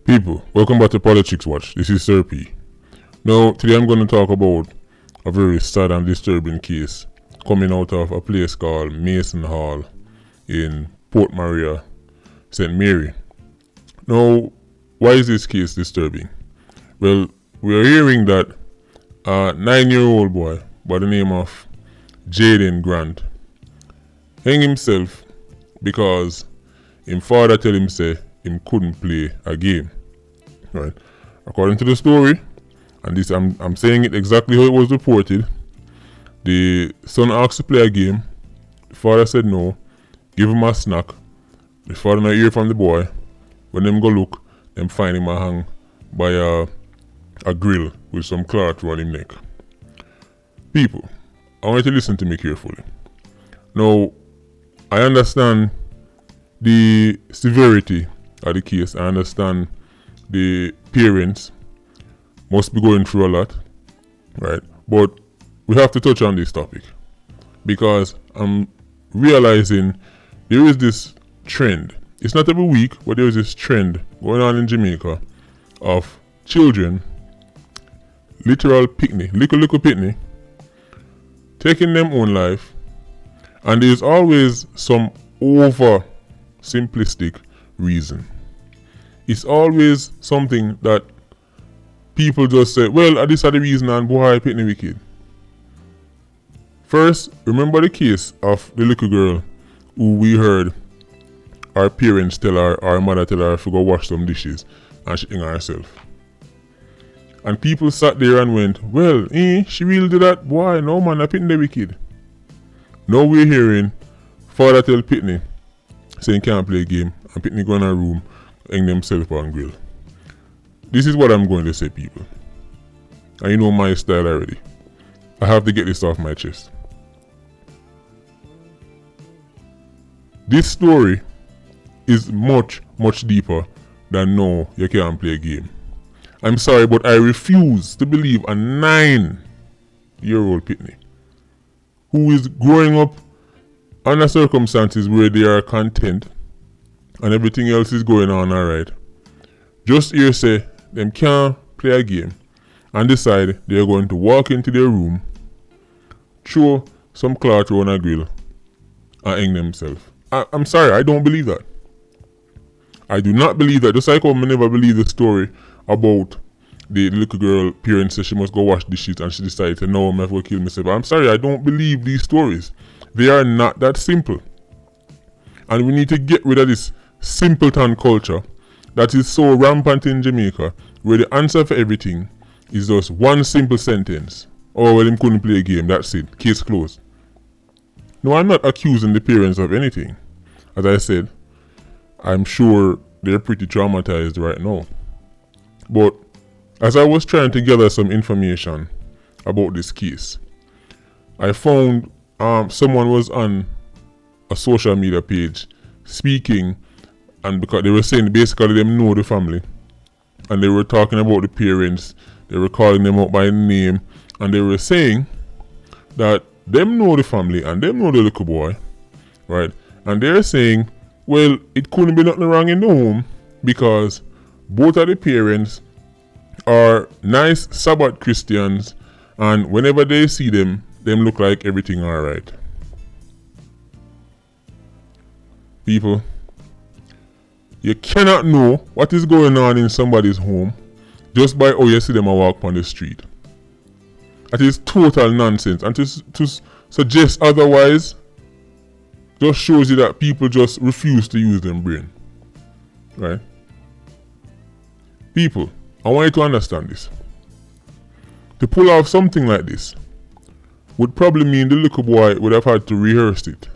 People, welcome back to Politics Watch. This is Sir P. Now, today I'm going to talk about a very sad and disturbing case coming out of a place called Mason Hall in Port Maria, St. Mary. Now, why is this case disturbing? Well, we are hearing that a 9-year-old boy by the name of Jaden Grant hang himself because his father tell him say him couldn't play a game. Right. According to the story, and this I'm saying it exactly how it was reported, the son asked to play a game. The father said no, give him a snack. The father not hear from the boy. When them go look, them find him a hang by a grill with some cloth around him neck. People, I want you to listen to me carefully. Now, I understand the severity of the case. I understand the parents must be going through a lot, right? But we have to touch on this topic because I'm realizing there is this trend. It's not every week, but there is this trend going on in Jamaica of children, little picnic, taking them own life, and there's always some over simplistic reason. It's always something that people just say, well, this is the reason and boy I pick the wicked. First, remember the case of the little girl who we heard our parents tell her, our mother tell her to go wash some dishes and she hung herself. And people sat there and went, well, she really did that? Boy, no man, I pick the wicked. Now we're hearing father tell Pitney saying can't play a game and Pitney go in a room hang themselves on grill. This is what I'm going to say, people. And you know my style already. I have to get this off my chest. This story is much, much deeper than no, you can't play a game. I'm sorry, but I refuse to believe a 9-year-old Pitney who is growing up under circumstances where they are content and everything else is going on alright. Just here say them can't play a game and decide they are going to walk into their room, throw some cloth on a grill and hang themselves. I'm sorry, I don't believe that. I do not believe that. Just like I never believe the story about the little girl parents said she must go wash dishes and she decided to no, I'm going to kill myself. I'm sorry, I don't believe these stories. They are not that simple. And we need to get rid of this simpleton culture that is so rampant in Jamaica, where the answer for everything is just one simple sentence. Oh, well, him couldn't play a game, that's it, case closed. No, I'm not accusing the parents of anything. As I said, I'm sure they're pretty traumatized right now. But as I was trying to gather some information about this case, I found someone was on a social media page speaking, and because they were saying basically them know the family, and they were talking about the parents, they were calling them out by name, and they were saying that them know the family and them know the little boy, right? And they're saying, well, it couldn't be nothing wrong in the home because both of the parents are nice Sabbath Christians, and whenever they see them look like everything alright. People, you cannot know what is going on in somebody's home just by how you see them walk on the street. That is total nonsense, and to suggest otherwise just shows you that people just refuse to use their brain. Right? People, I want you to understand this. To pull off something like this would probably mean the little boy would have had to rehearse it.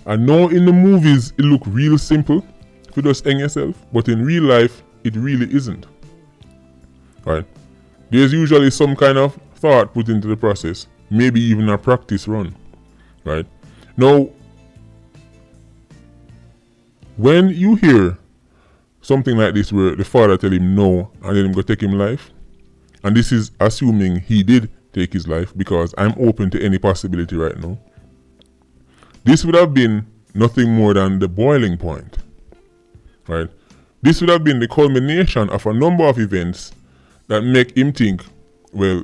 I know in the movies it look real simple if you just hang yourself, but in real life it really isn't. Right? There's usually some kind of thought put into the process, maybe even a practice run. Right? Now, when you hear something like this where the father tell him no and then him go take him life, and this is assuming he did take his life because I'm open to any possibility right now, this would have been nothing more than the boiling point. Right? This would have been the culmination of a number of events that make him think, well,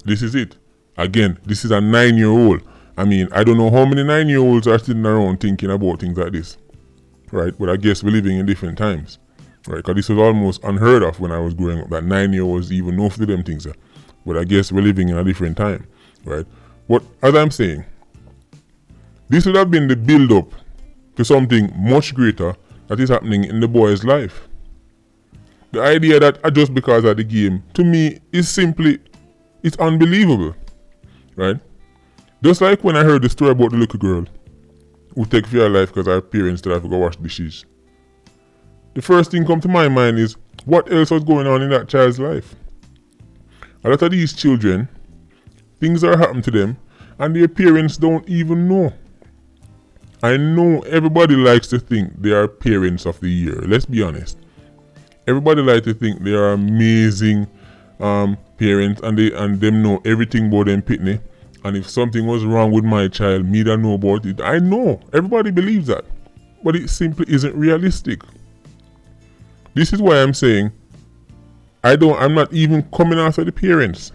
this is it. Again, this is a 9-year-old. I mean, I don't know how many 9-year-olds are sitting around thinking about things like this, right? But I guess we're living in different times, right? Because this was almost unheard of when I was growing up, that 9-year-olds even know for them things. But I guess we're living in a different time, right? But as I'm saying, this would have been the build-up to something much greater that is happening in the boy's life. The idea that just because of the game, to me, is simply, it's unbelievable, right? Just like when I heard the story about the little girl who take for her life because her parents still have to go wash dishes. The first thing come to my mind is, what else was going on in that child's life? A lot of these children, things are happening to them and their parents don't even know. I know everybody likes to think they are parents of the year. Let's be honest. Everybody likes to think they are amazing parents and them know everything about them pitney. And if something was wrong with my child, me that know about it. I know. Everybody believes that. But it simply isn't realistic. This is why I'm saying I'm not even coming after the parents.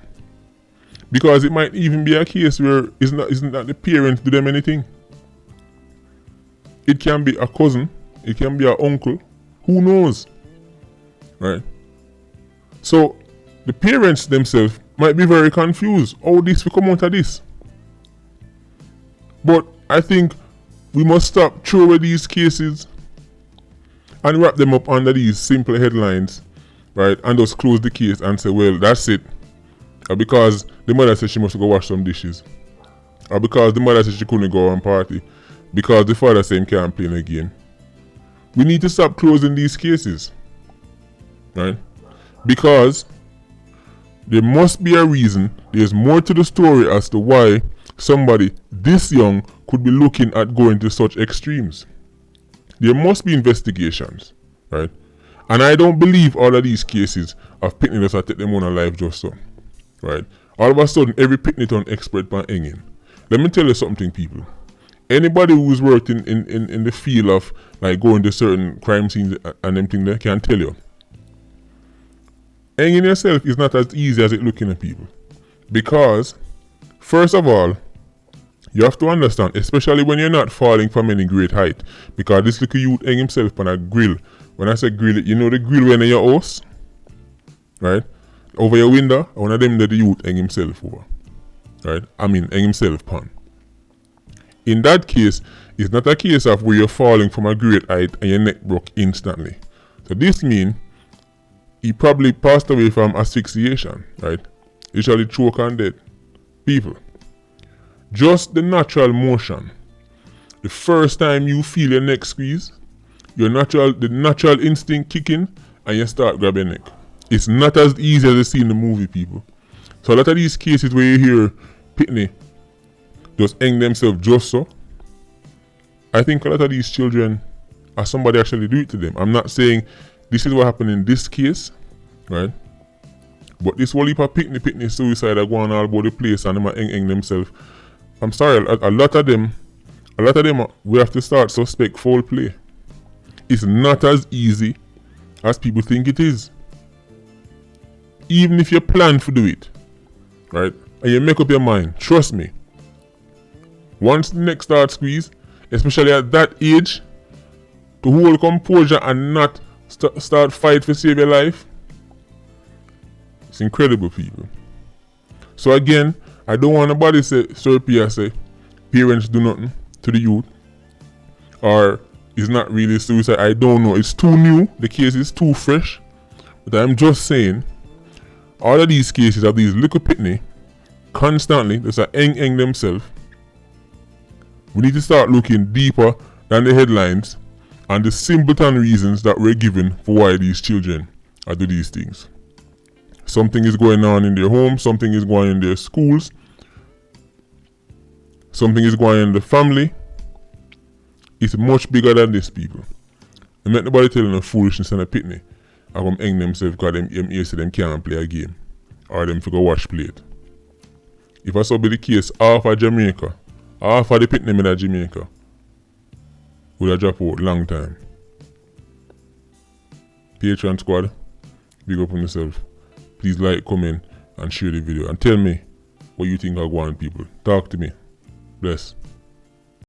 Because it might even be a case where isn't that the parents do them anything. It can be a cousin. It can be an uncle. Who knows? Right? So, the parents themselves might be very confused. How this will come out of this? But I think we must stop throwing away these cases and wrap them up under these simple headlines, right? And just close the case and say, well, that's it. Or because the mother said she must go wash some dishes. Or because the mother said she couldn't go on party. Because the father said he can't play in a game. We need to stop closing these cases, right? Because there must be a reason. There's more to the story as to why somebody this young could be looking at going to such extremes. There must be investigations, right? And I don't believe all of these cases of picnics that take them on a life just so, right? All of a sudden, every picnic on expert pan hanging. Let me tell you something, people. Anybody who's worked in the field of like going to certain crime scenes and them things, they can tell you. Hanging yourself is not as easy as it looking at people. Because, first of all, you have to understand, especially when you're not falling from any great height. Because this little youth hang himself on a grill. When I say grill, you know the grill when in your house? Right? Over your window, one of them that the youth hang himself over. Right? I mean, hang himself upon. In that case, it's not a case of where you're falling from a great height and your neck broke instantly. So this means he probably passed away from asphyxiation, right? Usually choke and dead. People, just the natural motion. The first time you feel your neck squeeze, the natural instinct kick in and you start grabbing your neck. It's not as easy as you see in the movie, people. So a lot of these cases where you hear pitney just hang themselves just so, I think a lot of these children are somebody actually do it to them. I'm not saying this is what happened in this case, right? But this whole heap of pitney suicide are going all about the place and them are hang themselves. I'm sorry, a lot of them, we have to start suspect foul play. It's not as easy as people think it is. Even if you plan to do it, right? And you make up your mind, trust me. Once the neck starts squeeze, especially at that age, to hold composure and not start fight for save your life, it's incredible, people. So again, I don't want nobody say, Sir Pierre say, parents do nothing to the youth, or it's not really suicide. I don't know. It's too new. The case is too fresh. But I'm just saying, all of these cases of these little pitney constantly just are hang themselves. We need to start looking deeper than the headlines and the simpleton reasons that we're given for why these children are doing these things. Something is going on in their home, something is going on in their schools, something is going on in the family. It's much bigger than this, people. And make nobody telling them foolishness and a pitney. I come hang themselves because them say them can't play a game. Or them to go watch plate. If I saw be the case, half of Jamaica, half of the pitney in Jamaica would have dropped out long time. Patreon squad, big up on yourself. Please like, comment, and share the video. And tell me what you think of Guan people. Talk to me. Bless.